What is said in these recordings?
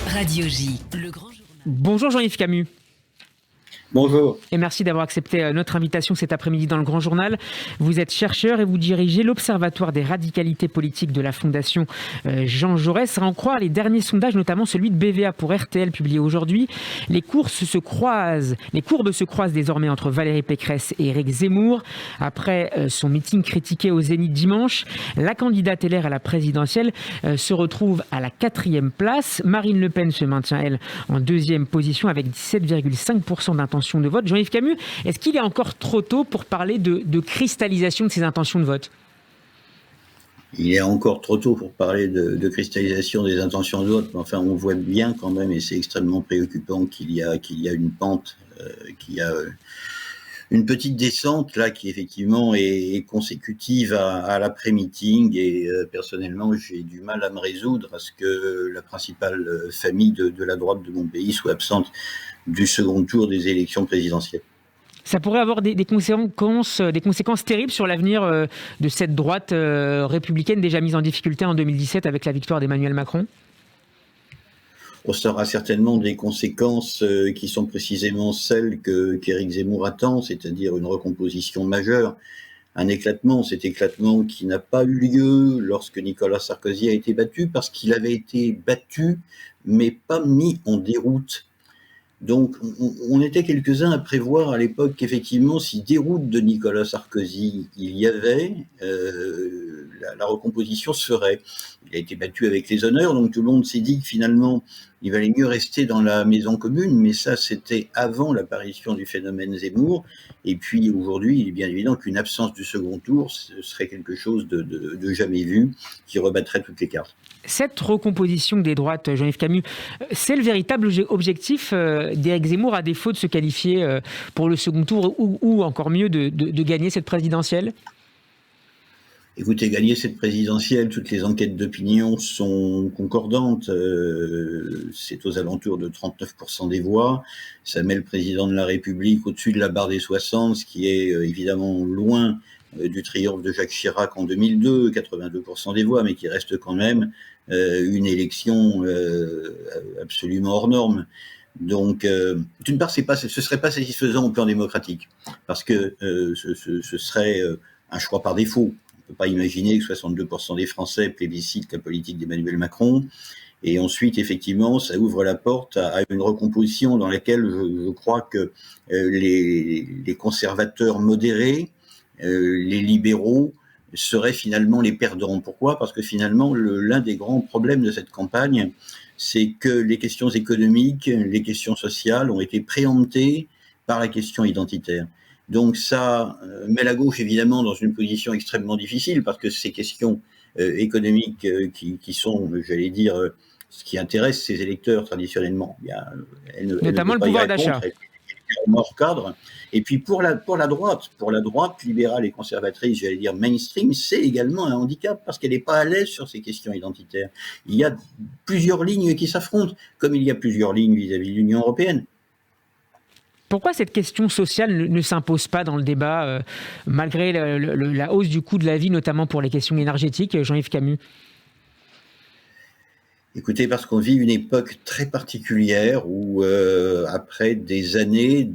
Radio J, le grand journal. Bonjour Jean-Yves Camus. Bonjour. Et merci d'avoir accepté notre invitation cet après-midi dans le Grand Journal. Vous êtes chercheur et vous dirigez l'Observatoire des radicalités politiques de la Fondation Jean Jaurès. À en croire les derniers sondages, notamment celui de BVA pour RTL publié aujourd'hui, les courbes se croisent désormais entre Valérie Pécresse et Éric Zemmour. Après son meeting critiqué au Zénith dimanche, la candidate LR à la présidentielle se retrouve à la 4e place. Marine Le Pen se maintient, elle, en 2e position avec 17,5% d'intention de vote. Jean-Yves Camus, est-ce qu'il est encore trop tôt pour parler de cristallisation de ces intentions de vote ? Il est encore trop tôt pour parler de cristallisation des intentions de vote, mais enfin on voit bien quand même, et c'est extrêmement préoccupant, qu'il y a une pente, qu'il y a une petite descente là qui effectivement est consécutive à l'après-meeting, et personnellement j'ai du mal à me résoudre à ce que la principale famille de la droite de mon pays soit absente du second tour des élections présidentielles. Ça pourrait avoir des conséquences terribles sur l'avenir de cette droite républicaine déjà mise en difficulté en 2017 avec la victoire d'Emmanuel Macron ? Ça aura certainement des conséquences qui sont précisément celles qu'Éric Zemmour attend, c'est-à-dire une recomposition majeure, un éclatement, cet éclatement qui n'a pas eu lieu lorsque Nicolas Sarkozy a été battu, parce qu'il avait été battu, mais pas mis en déroute. Donc, on était quelques-uns à prévoir à l'époque qu'effectivement, si déroute de Nicolas Sarkozy il y avait, la recomposition se ferait. Il a été battu avec les honneurs, donc tout le monde s'est dit que finalement, il valait mieux rester dans la maison commune, mais ça, c'était avant l'apparition du phénomène Zemmour. Et puis aujourd'hui, il est bien évident qu'une absence du second tour, ce serait quelque chose de jamais vu, qui rebattrait toutes les cartes. Cette recomposition des droites, Jean-Yves Camus, c'est le véritable objectif d'Éric Zemmour, à défaut de se qualifier pour le second tour ou encore mieux de gagner cette présidentielle ? Écoutez, gagner cette présidentielle, toutes les enquêtes d'opinion sont concordantes. C'est aux alentours de 39% des voix. Ça met le président de la République au-dessus de la barre des 60, ce qui est évidemment loin du triomphe de Jacques Chirac en 2002, 82% des voix, mais qui reste quand même une élection absolument hors norme. Donc, d'une part, ce serait pas satisfaisant au plan démocratique, parce que ce serait un choix par défaut. On ne peut pas imaginer que 62% des Français plébiscitent la politique d'Emmanuel Macron. Et ensuite, effectivement, ça ouvre la porte à une recomposition dans laquelle je crois que les conservateurs modérés, les libéraux, seraient finalement les perdants. Pourquoi ? Parce que finalement, l'un des grands problèmes de cette campagne, c'est que les questions économiques, les questions sociales ont été préemptées par la question identitaire. Donc ça met la gauche évidemment dans une position extrêmement difficile, parce que ces questions économiques qui sont, j'allais dire, ce qui intéresse ses électeurs traditionnellement, notamment le pouvoir d'achat. Hors cadre. Et puis pour la droite libérale et conservatrice, j'allais dire mainstream, c'est également un handicap, parce qu'elle n'est pas à l'aise sur ces questions identitaires. Il y a plusieurs lignes qui s'affrontent, comme il y a plusieurs lignes vis-à-vis de l'Union européenne. Pourquoi cette question sociale ne s'impose pas dans le débat, malgré la hausse du coût de la vie, notamment pour les questions énergétiques, Jean-Yves Camus ? Écoutez, parce qu'on vit une époque très particulière où, après des années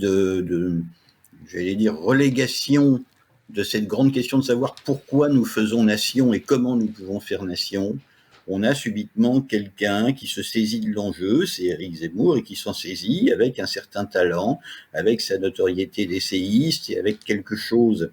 j'allais dire, relégation de cette grande question de savoir pourquoi nous faisons nation et comment nous pouvons faire nation, on a subitement quelqu'un qui se saisit de l'enjeu, c'est Éric Zemmour, et qui s'en saisit avec un certain talent, avec sa notoriété d'essayiste et avec quelque chose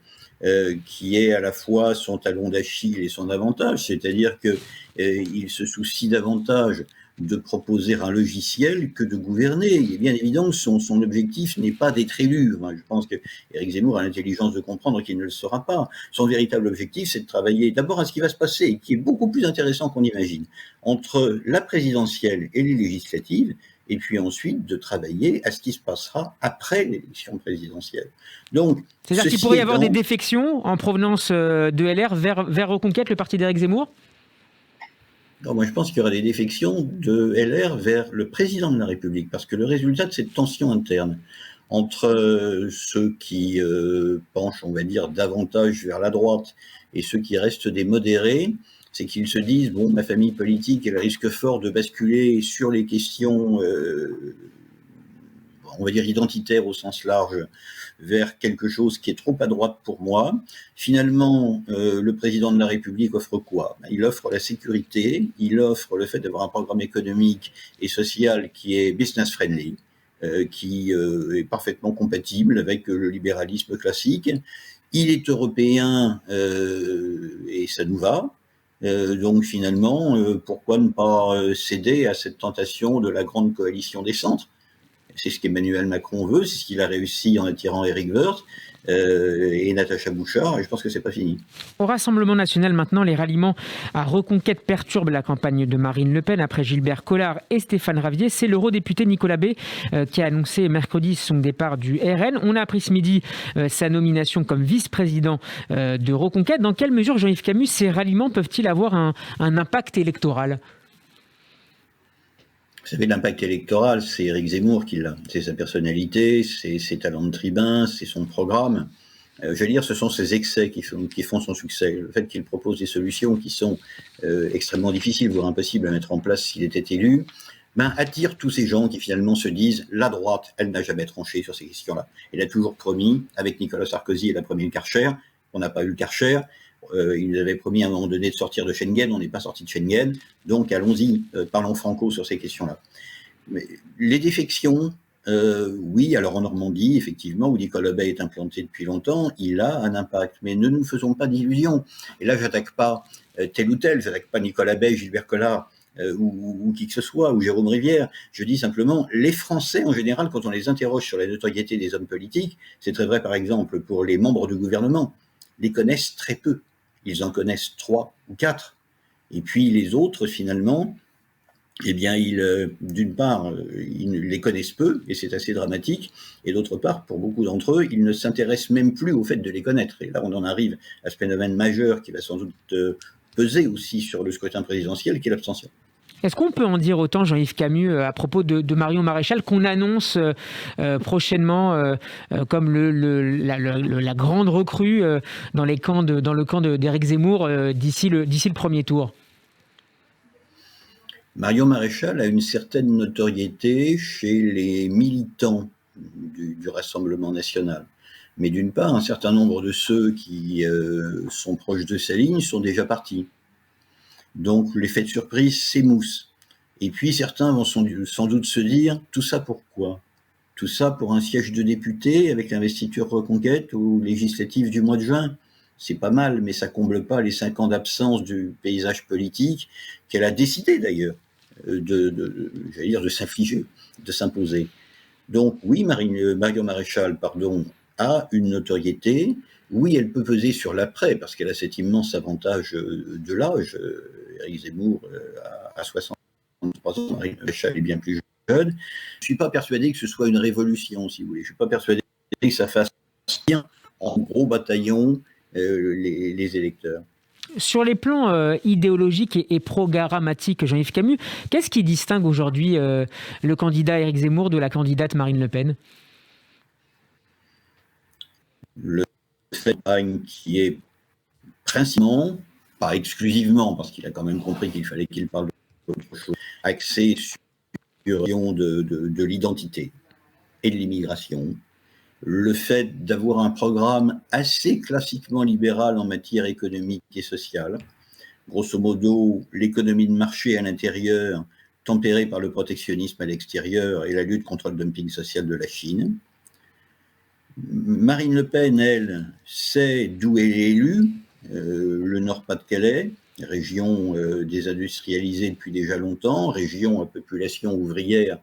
qui est à la fois son talon d'Achille et son avantage, c'est-à-dire qu'il se soucie davantage de proposer un logiciel que de gouverner. Il est bien évident que son objectif n'est pas d'être élu. Enfin, je pense qu'Éric Zemmour a l'intelligence de comprendre qu'il ne le sera pas. Son véritable objectif, c'est de travailler d'abord à ce qui va se passer, qui est beaucoup plus intéressant qu'on imagine, entre la présidentielle et les législatives, et puis ensuite de travailler à ce qui se passera après l'élection présidentielle. Donc, c'est-à-dire qu'il pourrait y avoir des défections en provenance de LR vers Reconquête, le parti d'Éric Zemmour ? Non, moi je pense qu'il y aura des défections de LR vers le président de la République, parce que le résultat de cette tension interne entre ceux qui penchent, on va dire, davantage vers la droite et ceux qui restent des modérés, c'est qu'ils se disent, bon, ma famille politique, elle risque fort de basculer sur les questions, on va dire identitaires au sens large, vers quelque chose qui est trop à droite pour moi. Finalement, le président de la République offre quoi? Il offre la sécurité, il offre le fait d'avoir un programme économique et social qui est business friendly, qui est parfaitement compatible avec le libéralisme classique. Il est européen et ça nous va. Donc finalement, pourquoi ne pas céder à cette tentation de la grande coalition des centres? C'est ce qu'Emmanuel Macron veut, c'est ce qu'il a réussi en attirant Éric Woerth et Natacha Bouchard, et je pense que c'est pas fini. Au Rassemblement national, maintenant, les ralliements à Reconquête perturbent la campagne de Marine Le Pen. Après Gilbert Collard et Stéphane Ravier, c'est l'eurodéputé Nicolas Bay qui a annoncé mercredi son départ du RN. On a appris ce midi sa nomination comme vice-président de Reconquête. Dans quelle mesure, Jean-Yves Camus, ces ralliements peuvent-ils avoir un impact électoral ? Vous savez, l'impact électoral, c'est Éric Zemmour qui l'a. C'est sa personnalité, c'est ses talents de tribun, c'est son programme. J'allais dire, ce sont ses excès qui font son succès. Le fait qu'il propose des solutions qui sont extrêmement difficiles, voire impossibles à mettre en place s'il était élu, attire tous ces gens qui finalement se disent « la droite, elle n'a jamais tranché sur ces questions-là ». Elle a toujours promis, avec Nicolas Sarkozy et la première Karcher, on n'a pas eu le Karcher, il nous avait promis à un moment donné de sortir de Schengen, on n'est pas sorti de Schengen, donc allons-y, parlons franco sur ces questions-là. Mais les défections, oui, alors en Normandie, effectivement, où Nicolas Bay est implanté depuis longtemps, il a un impact, mais ne nous faisons pas d'illusions. Et là, j'attaque pas tel ou tel, j'attaque pas Nicolas Bay, Gilbert Collard, ou qui que ce soit, ou Jérôme Rivière. Je dis simplement, les Français, en général, quand on les interroge sur la notoriété des hommes politiques, c'est très vrai, par exemple, pour les membres du gouvernement, les connaissent très peu. Ils en connaissent 3 ou 4. Et puis les autres, finalement, eh bien, d'une part, ils les connaissent peu, et c'est assez dramatique, et d'autre part, pour beaucoup d'entre eux, ils ne s'intéressent même plus au fait de les connaître. Et là, on en arrive à ce phénomène majeur qui va sans doute peser aussi sur le scrutin présidentiel, qui est l'abstention. Est-ce qu'on peut en dire autant, Jean-Yves Camus, à propos de Marion Maréchal, qu'on annonce prochainement comme la grande recrue dans le camp d'Éric Zemmour d'ici le premier tour? Marion Maréchal a une certaine notoriété chez les militants du Rassemblement national. Mais d'une part, un certain nombre de ceux qui sont proches de sa ligne sont déjà partis. Donc l'effet de surprise s'émousse. Et puis certains vont sans doute se dire, tout ça pourquoi? Tout ça pour un siège de député avec l'investiture Reconquête ou législative du mois de juin? C'est pas mal, mais ça comble pas les 5 ans d'absence du paysage politique qu'elle a décidé d'ailleurs de s'infliger, de s'imposer. Donc oui, Marion Maréchal, a une notoriété. Oui, elle peut peser sur l'après, parce qu'elle a cet immense avantage de l'âge. Éric Zemmour a 63 ans, Marion Maréchal est bien plus jeune. Je ne suis pas persuadé que ce soit une révolution, si vous voulez. Je ne suis pas persuadé que ça fasse bien en gros bataillon les électeurs. Sur les plans idéologiques et programmatiques, Jean-Yves Camus, qu'est-ce qui distingue aujourd'hui le candidat Éric Zemmour de la candidate Marine Le Pen? Le fait qui est principalement, pas exclusivement, parce qu'il a quand même compris qu'il fallait qu'il parle d'autre chose, axé sur de l'identité et de l'immigration, le fait d'avoir un programme assez classiquement libéral en matière économique et sociale, grosso modo l'économie de marché à l'intérieur, tempérée par le protectionnisme à l'extérieur et la lutte contre le dumping social de la Chine. Marine Le Pen, elle, sait d'où elle est élue, le Nord-Pas-de-Calais, région désindustrialisée depuis déjà longtemps, région à population ouvrière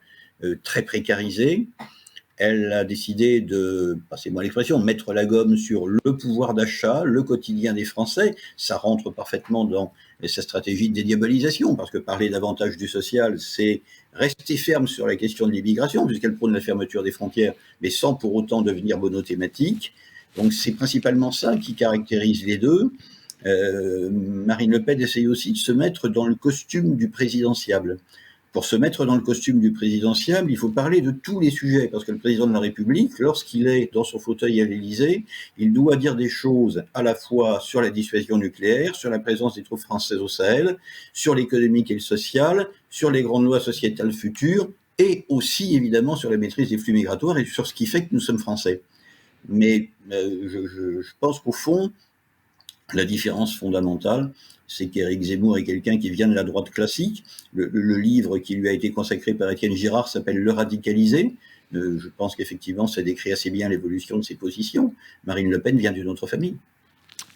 très précarisée. Elle a décidé de, passez-moi l'expression, mettre la gomme sur le pouvoir d'achat, le quotidien des Français. Ça rentre parfaitement dans sa stratégie de dédiabolisation, parce que parler davantage du social, c'est rester ferme sur la question de l'immigration, puisqu'elle prône la fermeture des frontières, mais sans pour autant devenir monothématique. Donc c'est principalement ça qui caractérise les deux. Marine Le Pen essaye aussi de se mettre dans le costume du présidentiable, pour se mettre dans le costume du présidentiable, il faut parler de tous les sujets, parce que le président de la République, lorsqu'il est dans son fauteuil à l'Élysée, il doit dire des choses à la fois sur la dissuasion nucléaire, sur la présence des troupes françaises au Sahel, sur l'économique et le social, sur les grandes lois sociétales futures, et aussi évidemment sur la maîtrise des flux migratoires et sur ce qui fait que nous sommes français. Mais je pense qu'au fond, la différence fondamentale, c'est qu'Éric Zemmour est quelqu'un qui vient de la droite classique. Le livre qui lui a été consacré par Étienne Girard s'appelle « Le radicalisé ». Je pense qu'effectivement, ça décrit assez bien l'évolution de ses positions. Marine Le Pen vient d'une autre famille.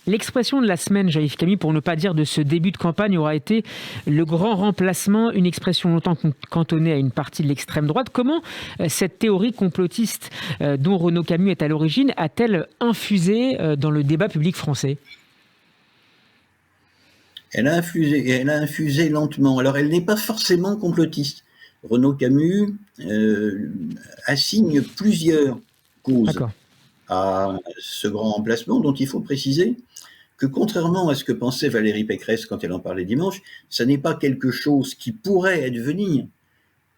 L'expression de la semaine, Jean-Yves Camille, pour ne pas dire de ce début de campagne, aura été le grand remplacement, une expression longtemps cantonnée à une partie de l'extrême droite. Comment cette théorie complotiste dont Renaud Camus est à l'origine a-t-elle infusé dans le débat public français ? Elle a infusé lentement. Alors, elle n'est pas forcément complotiste. Renaud Camus assigne plusieurs causes à ce grand remplacement, dont il faut préciser que, contrairement à ce que pensait Valérie Pécresse quand elle en parlait dimanche, ça n'est pas quelque chose qui pourrait advenir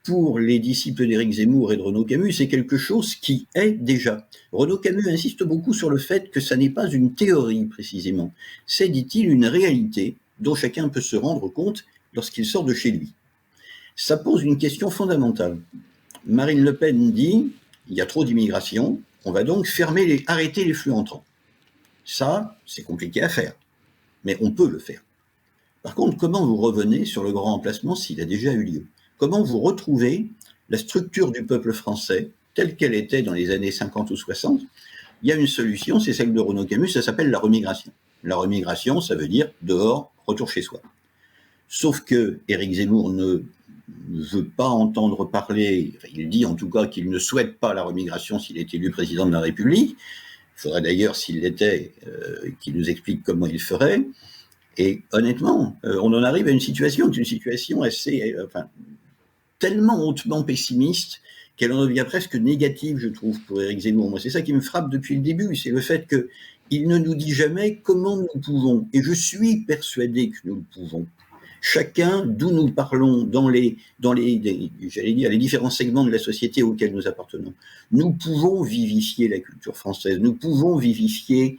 pour les disciples d'Éric Zemmour et de Renaud Camus, c'est quelque chose qui est déjà. Renaud Camus insiste beaucoup sur le fait que ça n'est pas une théorie, précisément. C'est, dit-il, une réalité dont chacun peut se rendre compte lorsqu'il sort de chez lui. Ça pose une question fondamentale. Marine Le Pen dit « il y a trop d'immigration, on va donc arrêter les flux entrants ». Ça, c'est compliqué à faire, mais on peut le faire. Par contre, comment vous revenez sur le grand remplacement s'il a déjà eu lieu ? Comment vous retrouvez la structure du peuple français telle qu'elle était dans les années 50 ou 60 ? Il y a une solution, c'est celle de Renaud Camus, ça s'appelle la remigration. La remigration, ça veut dire dehors, retour chez soi. Sauf que Éric Zemmour ne veut pas entendre parler, il dit en tout cas qu'il ne souhaite pas la remigration s'il est élu président de la République. Il faudrait d'ailleurs, s'il l'était, qu'il nous explique comment il ferait. Et honnêtement, on en arrive à une situation assez, tellement hautement pessimiste qu'elle en devient presque négative, je trouve, pour Éric Zemmour. Moi, c'est ça qui me frappe depuis le début, c'est le fait qu'il ne nous dit jamais comment nous pouvons. Et je suis persuadé que nous le pouvons. Chacun, d'où nous parlons dans les différents segments de la société auxquels nous appartenons, nous pouvons vivifier la culture française, nous pouvons vivifier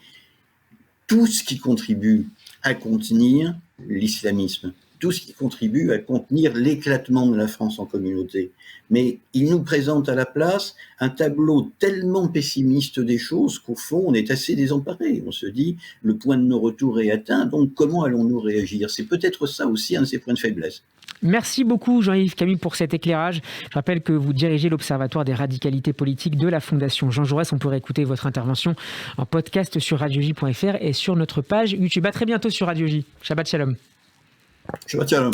tout ce qui contribue à contenir l'islamisme, tout ce qui contribue à contenir l'éclatement de la France en communauté. Mais il nous présente à la place un tableau tellement pessimiste des choses qu'au fond, on est assez désemparé. On se dit, le point de non-retour est atteint, donc comment allons-nous réagir ? C'est peut-être ça aussi un de ses points de faiblesse. Merci beaucoup Jean-Yves Camille pour cet éclairage. Je rappelle que vous dirigez l'Observatoire des radicalités politiques de la Fondation Jean Jaurès. On pourrait écouter votre intervention en podcast sur radioj.fr et sur notre page YouTube. À très bientôt sur Radio J. Shabbat Shalom. Shabbat Shalom.